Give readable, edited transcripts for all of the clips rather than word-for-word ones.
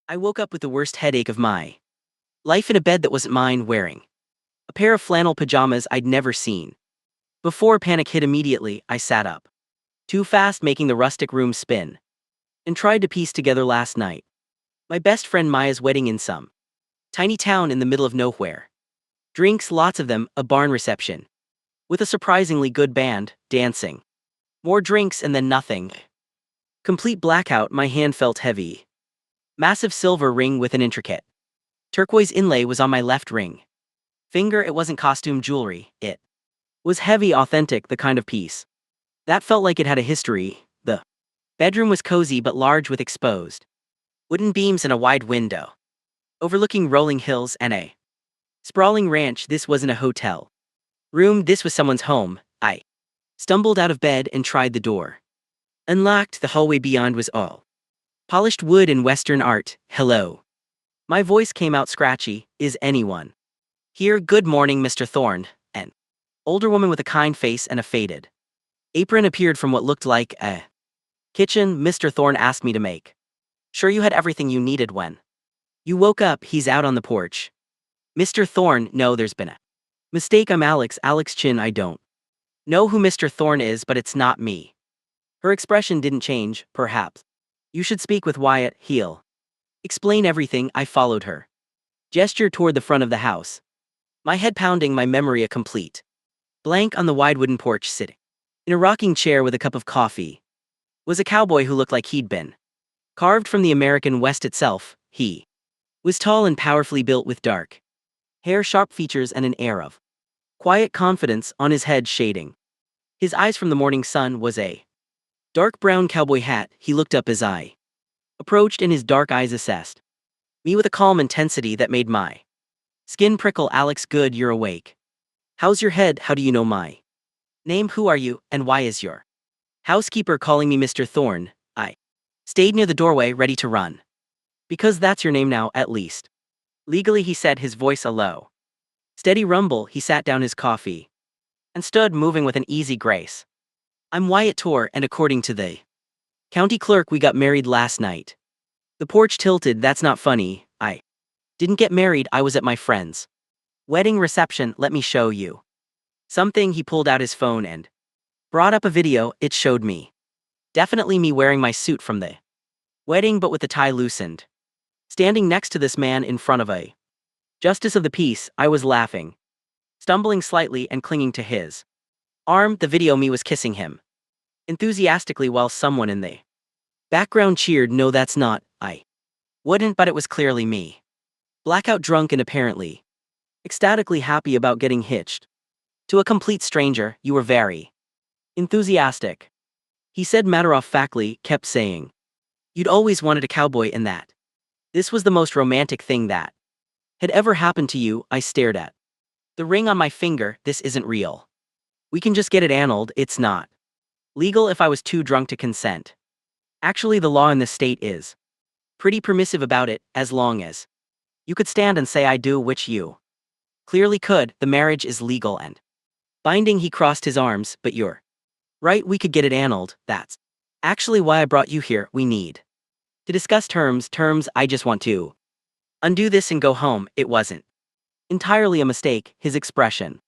I woke up with the worst headache of my life in a bed that wasn't mine, wearing a pair of flannel pajamas I'd never seen. Before panic hit immediately, I sat up too fast, making the rustic room spin, and tried to piece together last night. My best friend Maya's wedding in some tiny town in the middle of nowhere. Drinks, lots of them, a barn reception. With a surprisingly good band, dancing. More drinks and then nothing. Complete blackout, my hand felt heavy. Massive silver ring with an intricate turquoise inlay was on my left ring finger. It wasn't costume jewelry, it was heavy, authentic, the kind of piece that felt like it had a history. The bedroom was cozy but large, with exposed wooden beams and a wide window overlooking rolling hills and a sprawling ranch. This wasn't a hotel room, this was someone's home. I stumbled out of bed and tried the door. Unlocked, the hallway beyond was all polished wood and Western art. Hello. My voice came out scratchy. Is anyone here? Good morning, Mr. Thorne. An older woman with a kind face and a faded apron appeared from what looked like a kitchen. Mr. Thorne asked me to make sure you had everything you needed when you woke up. He's out on the porch. Mr. Thorne, no, there's been a mistake. I'm Alex Chin. I don't know who Mr. Thorne is, but it's not me. Her expression didn't change. Perhaps you should speak with Wyatt. He'll explain everything. I followed her gesture toward the front of the house, my head pounding, my memory a complete blank. On the wide wooden porch, sitting in a rocking chair with a cup of coffee, was a cowboy who looked like he'd been carved from the American West itself. He was tall and powerfully built, with dark hair, sharp features, and an air of quiet confidence on his head, shading his eyes from the morning sun was a dark brown cowboy hat. He looked up as I approached, and his dark eyes assessed me with a calm intensity that made my skin prickle. Alex, good you're awake. How's your head? How do you know my name? Who are you, and why is your housekeeper calling me Mr. Thorne? I stayed near the doorway, ready to run. Because that's your name now, at least legally, he said, his voice a low, steady rumble. He sat down his coffee and stood, moving with an easy grace. I'm Wyatt Tor, and according to the county clerk, we got married last night. The porch tilted. That's not funny. I didn't get married. I was at my friend's wedding reception. Let me show you something. He pulled out his phone and brought up a video. It showed me, definitely me, wearing my suit from the wedding, but with the tie loosened, standing next to this man in front of a justice of the peace. I was laughing, stumbling slightly and clinging to his arm. The video, me was kissing him enthusiastically while someone in the background cheered. No, that's not. I wouldn't, but it was clearly me. Blackout drunk and apparently ecstatically happy about getting hitched to a complete stranger. You were very enthusiastic, he said matter-of-factly, kept saying you'd always wanted a cowboy and that this was the most romantic thing that had ever happened to you. I stared at the ring on my finger. This isn't real. We can just get it annulled. It's not legal if I was too drunk to consent. Actually, the law in this state is pretty permissive about it, as long as you could stand and say I do, which you clearly could. The marriage is legal and binding. He crossed his arms. But you're right, we could get it annulled. That's actually why I brought you here. We need to discuss terms. I just want to undo this and go home. It wasn't entirely a mistake. His expression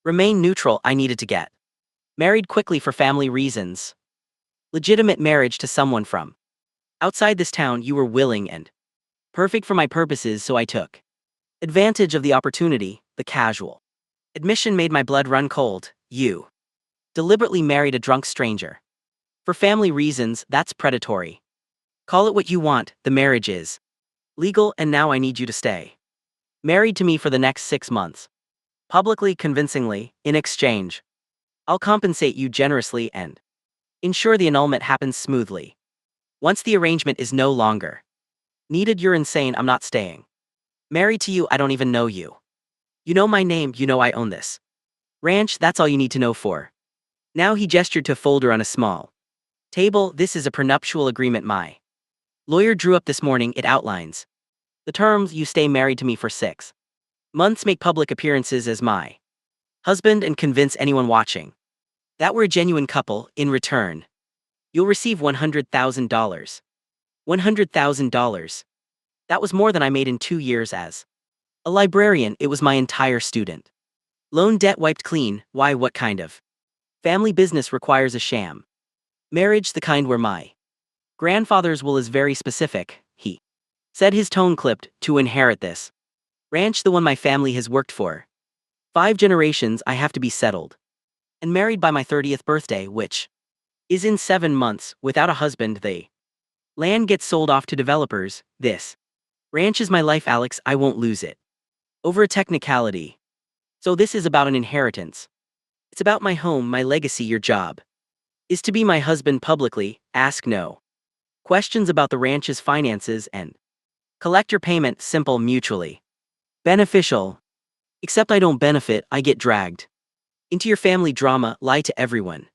remained neutral. I needed to get married quickly for family reasons. Legitimate marriage to someone from outside this town. You were willing and perfect for my purposes, so I took advantage of the opportunity. The casual admission made my blood run cold. You deliberately married a drunk stranger for family reasons. That's predatory. Call it what you want. The marriage is legal, and now I need you to stay married to me for the next 6 months. Publicly, convincingly. In exchange, I'll compensate you generously and ensure the annulment happens smoothly. Once the arrangement is no longer needed. You're insane. I'm not staying married to you. I don't even know you. You know my name. You know I own this ranch. That's all you need to know. For now, he gestured to a folder on a small table. This is a prenuptial agreement my lawyer drew up this morning. It outlines the terms. You stay married to me for 6 months, make public appearances as my husband, and convince anyone watching that we're a genuine couple. In return, you'll receive $100,000. $100,000. That was more than I made in 2 years as a librarian. It was my entire student loan debt wiped clean. Why, what kind of family business requires a sham marriage, the kind where my grandfather's will is very specific, he said, his tone clipped, to inherit this ranch, the one my family has worked for 5 generations. I have to be settled and married by my 30th birthday, which is in 7 months. Without a husband, the land gets sold off to developers. This ranch is my life, Alex. I won't lose it over a technicality. So this is about an inheritance. It's about my home, my legacy. Your job is to be my husband publicly, ask no questions about the ranch's finances, and collect your payment. Simple, mutually beneficial. Except I don't benefit, I get dragged into your family drama, lie to everyone,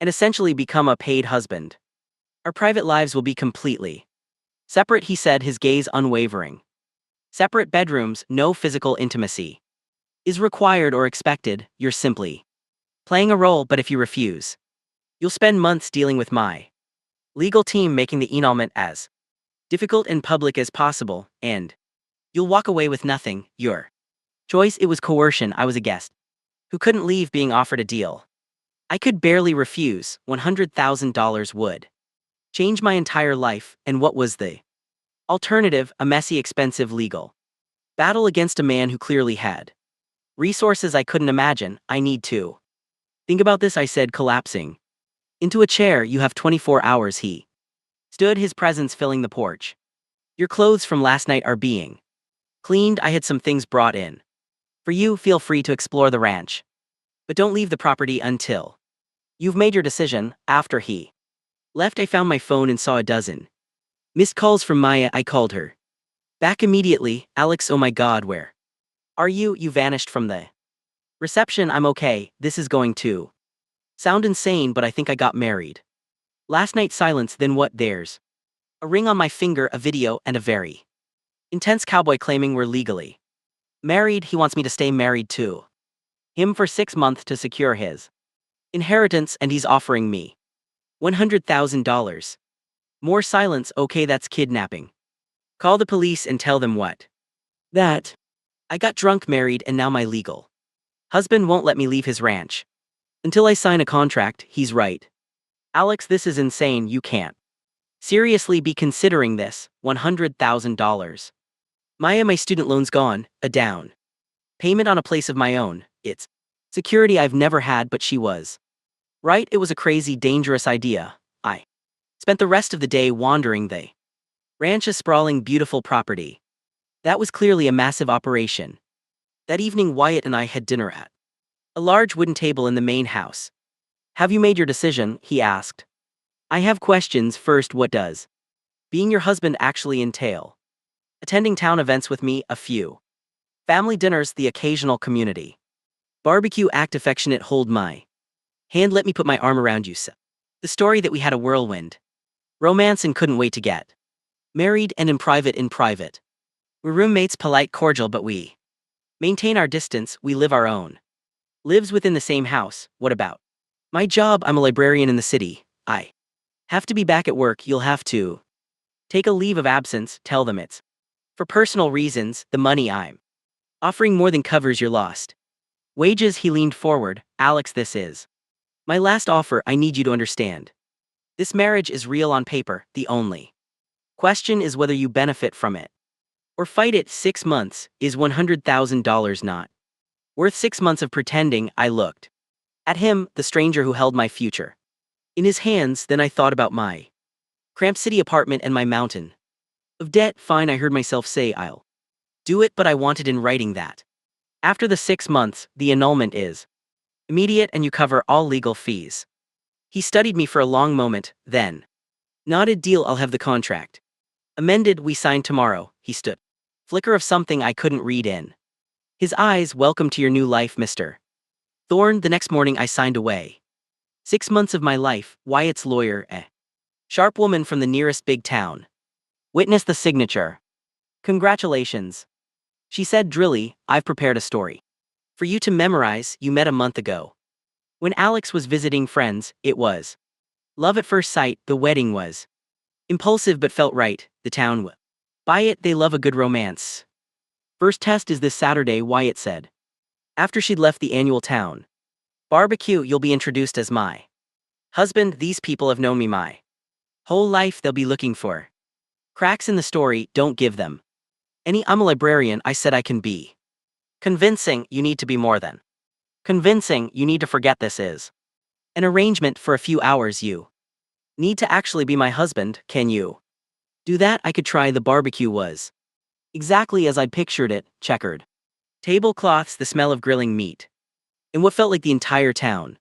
and essentially become a paid husband. Our private lives will be completely separate, he said, his gaze unwavering. Separate bedrooms, no physical intimacy is required or expected. You're simply playing a role, but if you refuse, you'll spend months dealing with my legal team, making the annulment as difficult and public as possible, and you'll walk away with nothing. Your choice. It was coercion. I was a guest who couldn't leave, being offered a deal I could barely refuse. $100,000 would change my entire life. And what was the alternative? A messy, expensive legal battle against a man who clearly had resources I couldn't imagine. I need to think about this, I said, collapsing into a chair. You have 24 hours. He stood, his presence filling the porch. Your clothes from last night are being cleaned. I had some things brought in for you. Feel free to explore the ranch, but don't leave the property until you've made your decision. After he left, I found my phone and saw a dozen missed calls from Maya. I called her back immediately. Alex, oh my God, where are you? You vanished from the reception. I'm okay. This is going to sound insane, but I think I got married last night. Silence. Then what? There's a ring on my finger, a video, and a very intense cowboy claiming we're legally married. He wants me to stay married to him for 6 months to secure his inheritance, and he's offering me $100,000. More silence. Okay, that's kidnapping. Call the police and tell them what? That I got drunk, married, and now my legal husband won't let me leave his ranch until I sign a contract. He's right. Alex, this is insane. You can't seriously be considering this. $100,000. Maya, my student loan's gone, a down payment on a place of my own. It's security I've never had, but she was right. It was a crazy, dangerous idea. I spent the rest of the day wandering the ranch, a sprawling, beautiful property. That was clearly a massive operation. That evening, Wyatt and I had dinner at a large wooden table in the main house. Have you made your decision? He asked. I have questions. First, what does being your husband actually entail? Attending town events with me, a few family dinners, the occasional community barbecue act. Affectionate, hold my hand, let me put my arm around you. So the story that we had a whirlwind romance and couldn't wait to get married, and in private. We're roommates, polite, cordial, but we maintain our distance. We live our own lives within the same house. What about my job? I'm a librarian in the city. I have to be back at work. You'll have to take a leave of absence. Tell them it's for personal reasons. The money I'm offering more than covers your lost wages. He leaned forward. Alex, this is my last offer. I need you to understand. This marriage is real on paper. The only question is whether you benefit from it or fight it. 6 months. Is $100,000 not worth 6 months of pretending? I looked at him, the stranger who held my future in his hands. Then I thought about my cramped city apartment and my mountain of debt. Fine, I heard myself say, I'll do it, but I wanted in writing that after the 6 months, the annulment is immediate and you cover all legal fees. He studied me for a long moment, then nodded. Deal, I'll have the contract amended. We sign tomorrow. He stood. Flicker of something I couldn't read in his eyes. Welcome to your new life, Mr. Thorne. The next morning I signed away 6 months of my life. Wyatt's lawyer, a sharp woman from the nearest big town, witnessed the signature. Congratulations, she said drily. I've prepared a story for you to memorize. You met a month ago when Alex was visiting friends. It was love at first sight. The wedding was impulsive but felt right. The town Buy it, they love a good romance. First test is this Saturday, Wyatt said. After she'd left the annual town. Barbecue, you'll be introduced as my husband, these people have known me my whole life, they'll be looking for cracks in the story, don't give them any. I'm a librarian, I said I can be convincing, you need to be more than convincing, you need to forget this is an arrangement for a few hours, you need to actually be my husband, can you do that? I could try. The barbecue was exactly as I'd pictured it, checkered tablecloths, the smell of grilling meat, and what felt like the entire town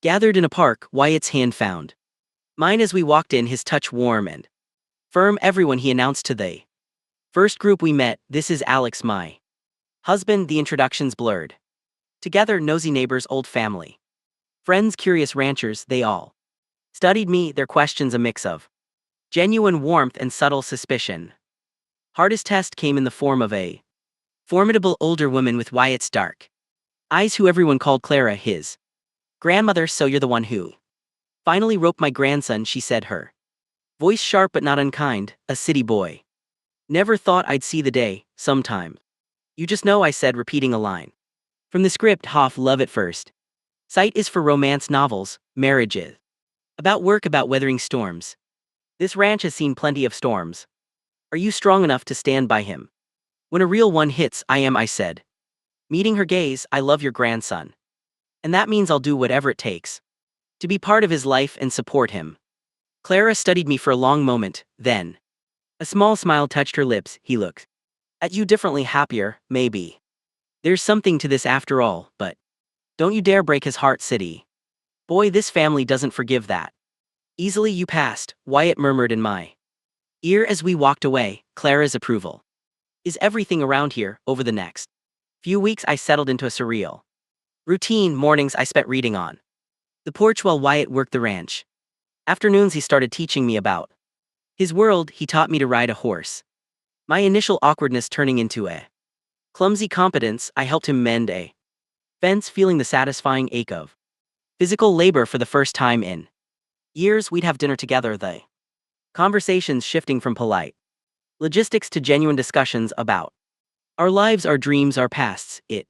gathered in a park. Wyatt's hand found mine as we walked in, his touch warm and firm. Everyone, he announced to the first group we met, this is Alex, my husband. The introductions blurred together, nosy neighbors, old family friends, curious ranchers, they all studied me, their questions a mix of genuine warmth and subtle suspicion. Hardest test came in the form of a formidable older woman with Wyatt's dark eyes, who everyone called Clara, his grandmother. So you're the one who finally roped my grandson, she said, her voice sharp but not unkind. A city boy. Never thought I'd see the day, sometime. You just know, I said, repeating a line from the script. Hoff, love at first sight is for romance novels, marriage is about work, about weathering storms. This ranch has seen plenty of storms. Are you strong enough to stand by him when a real one hits? I am, I said, meeting her gaze. I love your grandson, and that means I'll do whatever it takes to be part of his life and support him. Clara studied me for a long moment, then a small smile touched her lips. He looked at you differently, happier, maybe. There's something to this after all, but don't you dare break his heart, city boy. This family doesn't forgive that easily. You passed, Wyatt murmured in my ear as we walked away. Clara's approval is everything around here. Over the next few weeks, I settled into a surreal routine. Mornings I spent reading on the porch while Wyatt worked the ranch. Afternoons he started teaching me about his world. He taught me to ride a horse, my initial awkwardness turning into a clumsy competence. I helped him mend a fence, feeling the satisfying ache of physical labor for the first time in years. We'd have dinner together, the conversations shifting from polite logistics to genuine discussions about our lives, our dreams, our pasts. It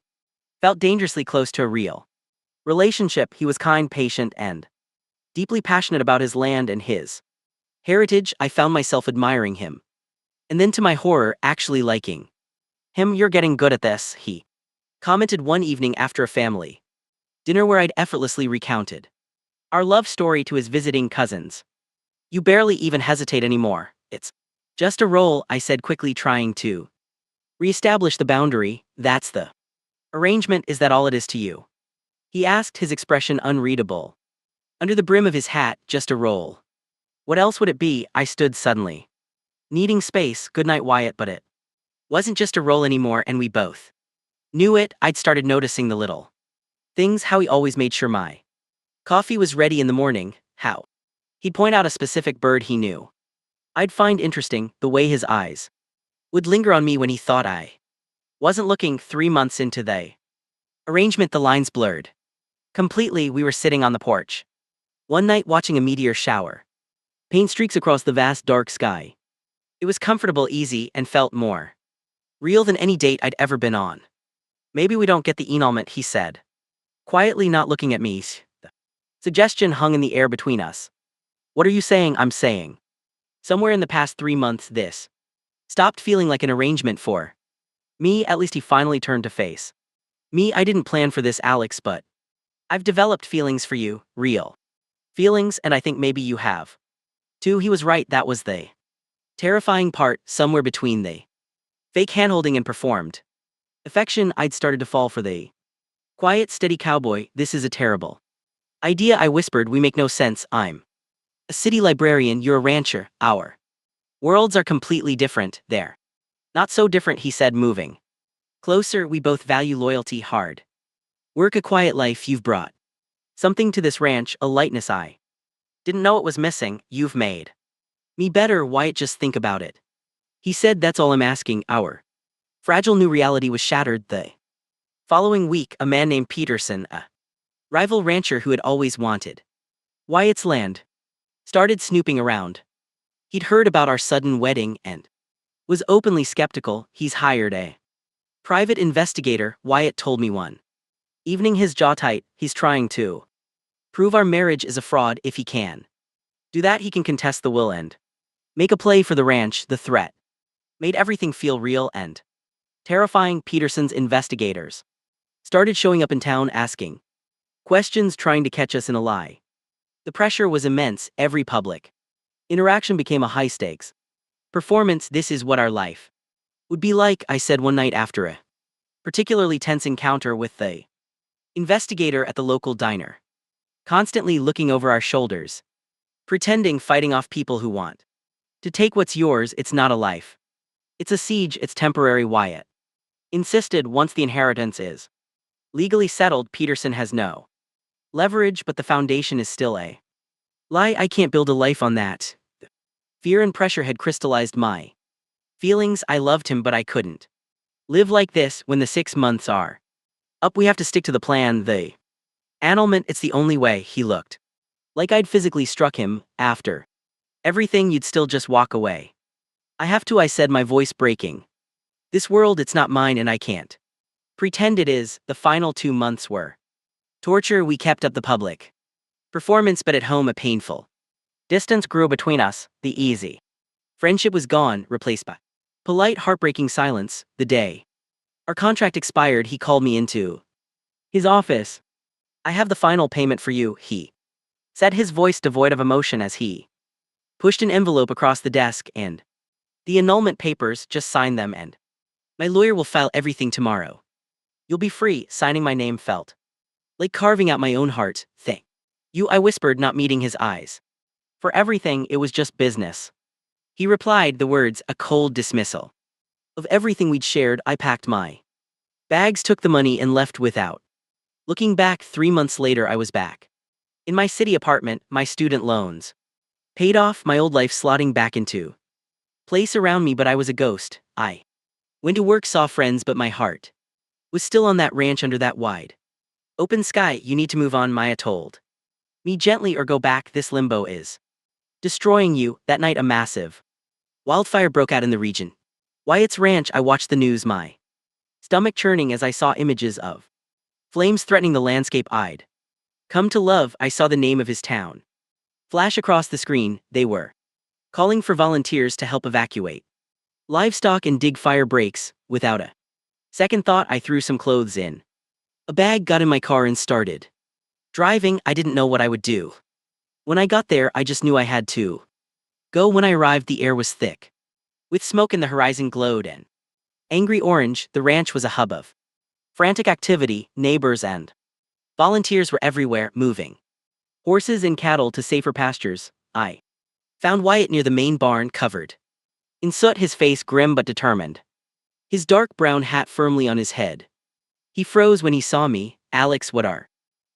felt dangerously close to a real relationship. He was kind, patient, and deeply passionate about his land and his heritage. I found myself admiring him, and then to my horror, actually liking him. You're getting good at this, he commented one evening after a family dinner where I'd effortlessly recounted our love story to his visiting cousins. You barely even hesitate anymore. It's just a role, I said quickly, trying to reestablish the boundary. That's the arrangement. Is that all it is to you? He asked, his expression unreadable under the brim of his hat. Just a role. What else would it be? I stood, suddenly needing space. Good night, Wyatt. But it wasn't just a role anymore, and we both knew it. I'd started noticing the little things, how he always made sure my coffee was ready in the morning, how he'd point out a specific bird he knew I'd find interesting, the way his eyes would linger on me when he thought I wasn't looking. 3 months into the arrangement, the lines blurred completely. We were sitting on the porch one night watching a meteor shower paint streaks across the vast dark sky. It was comfortable, easy, and felt more real than any date I'd ever been on. Maybe we don't get the annulment, he said, quietly, not looking at me. The suggestion hung in the air between us. What are you saying? I'm saying somewhere in the past 3 months this stopped feeling like an arrangement for me. At least he finally turned to face me. I didn't plan for this, Alex, but I've developed feelings for you, real feelings, and I think maybe you have too. He was right. That was the terrifying part. Somewhere between the fake handholding and performed affection, I'd started to fall for the quiet, steady cowboy. This is a terrible idea, I whispered. We make no sense. I'm a city librarian, you're a rancher. Our worlds are completely different. They're not so different, he said, moving closer. We both value loyalty, hard work, a quiet life. You've brought something to this ranch, a lightness I didn't know it was missing. You've made me better, Wyatt. Just think about it, he said. That's all I'm asking. Our fragile new reality was shattered. The following week, a man named Peterson, a rival rancher who had always wanted Wyatt's land, started snooping around. He'd heard about our sudden wedding and Was openly skeptical. He's hired a private investigator, Wyatt told me one evening, his jaw tight. He's trying to prove our marriage is a fraud. If he can do that, he can contest the will and make a play for the ranch. The threat made everything feel real and terrifying. Peterson's investigators started showing up in town asking questions, trying to catch us in a lie. The pressure was immense. Every public interaction became a high stakes performance. This is what our life would be like, I said one night after a particularly tense encounter with the investigator at the local diner. Constantly looking over our shoulders, pretending, fighting off people who want to take what's yours. It's not a life. It's a siege. It's temporary, Wyatt insisted. Once the inheritance is legally settled, Peterson has no leverage, but the foundation is still a lie. I can't build a life on that. Fear and pressure had crystallized my feelings. I loved him, but I couldn't live like this. When the 6 months are up, we have to stick to the plan. The annulment, it's the only way. He looked like I'd physically struck him. After everything, you'd still just walk away. I have to, I said, my voice breaking. This world, it's not mine, and I can't pretend it is. The final 2 months were torture. We kept up the public performance, but at home a painful distance grew between us. The easy friendship was gone, replaced by polite, heartbreaking silence. The day our contract expired, he called me into his office. I have the final payment for you, he said, his voice devoid of emotion as he pushed an envelope across the desk. And the annulment papers, just sign them and my lawyer will file everything tomorrow. You'll be free. Signing my name felt like carving out my own heart. Thank you, I whispered, not meeting his eyes. For everything, it was just business. He replied, the words, a cold dismissal of everything we'd shared. I packed my bags, took the money, and left without looking back. 3 months later, I was back in my city apartment, my student loans paid off, my old life slotting back into place around me, but I was a ghost. I went to work, saw friends, but my heart was still on that ranch under that wide open sky. You need to move on, Maya told me gently, or go back. This limbo is destroying you. That night, a massive wildfire broke out in the region. Wyatt's ranch. I watched the news, my stomach churning as I saw images of flames threatening the landscape I'd come to love. I saw the name of his town flash across the screen. They were calling for volunteers to help evacuate livestock and dig fire breaks. Without a second thought, I threw some clothes in a bag, got in my car, and started driving. I didn't know what I would do when I got there. I just knew I had to go. When I arrived, the air was thick with smoke and the horizon glowed an angry orange. The ranch was a hub of frantic activity. Neighbors and volunteers were everywhere, moving horses and cattle to safer pastures. I found Wyatt near the main barn, covered in soot, his face grim but determined, his dark brown hat firmly on his head. He froze when he saw me. Alex, what are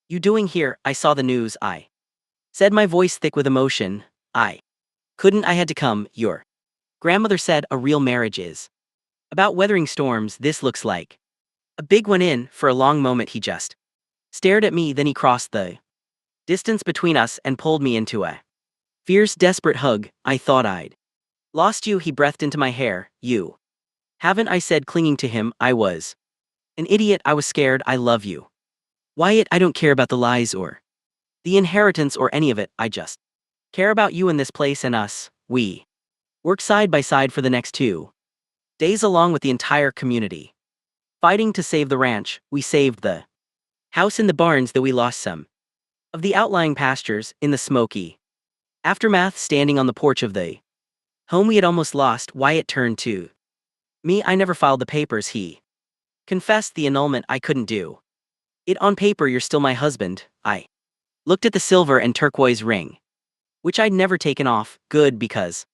you doing here? I saw the news, I said, my voice thick with emotion. I couldn't, I had to come. Your grandmother said a real marriage is about weathering storms. This looks like a big one. In for a long moment, he just stared at me, then he crossed the distance between us and pulled me into a fierce, desperate hug. I thought I'd lost you, he breathed into my hair. You haven't, I said, clinging to him. I was an idiot. I was scared. I love you, Wyatt. I don't care about the lies or the inheritance or any of it. I just care about you and this place and us. We worked side by side for the next 2 days, along with the entire community, fighting to save the ranch. We saved the house and the barns, though we lost some of the outlying pastures. In the smoky aftermath, standing on the porch of the home we had almost lost, Wyatt turned to me. I never filed the papers, he confessed. The annulment, I couldn't do it on paper. You're still my husband. I looked at the silver and turquoise ring, which I'd never taken off. Good, because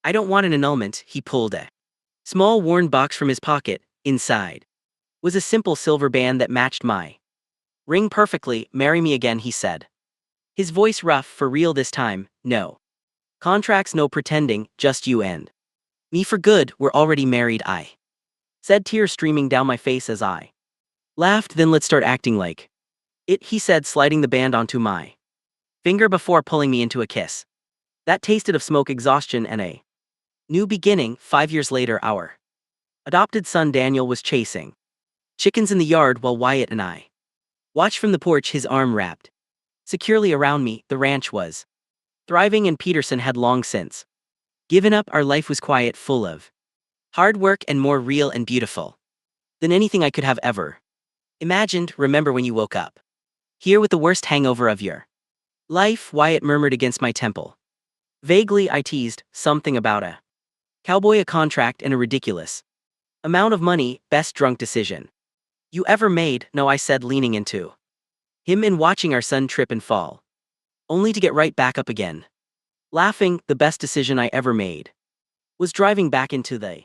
I don't want an annulment. He pulled a small worn box from his pocket. Inside was a simple silver band that matched my ring perfectly. Marry me again, he said, his voice rough. For real this time. No contracts, no pretending, just you and me for good. We're already married, I said, tears streaming down my face as I laughed. Then let's start acting like it, he said, sliding the band onto my finger before pulling me into a kiss that tasted of smoke, exhaustion, and a New beginning, 5 years later, our adopted son Daniel was chasing chickens in the yard while Wyatt and I watched from the porch, his arm wrapped securely around me. The ranch was thriving and Peterson had long since given up. Our life was quiet, full of hard work, and more real and beautiful than anything I could have ever imagined. Remember when you woke up here with the worst hangover of your life? Wyatt murmured against my temple. Vaguely, I teased, something about a cowboy, a contract, and a ridiculous amount of money. Best drunk decision you ever made? No, I said, leaning into him and watching our son trip and fall, only to get right back up again. Laughing, the best decision I ever made was driving back into the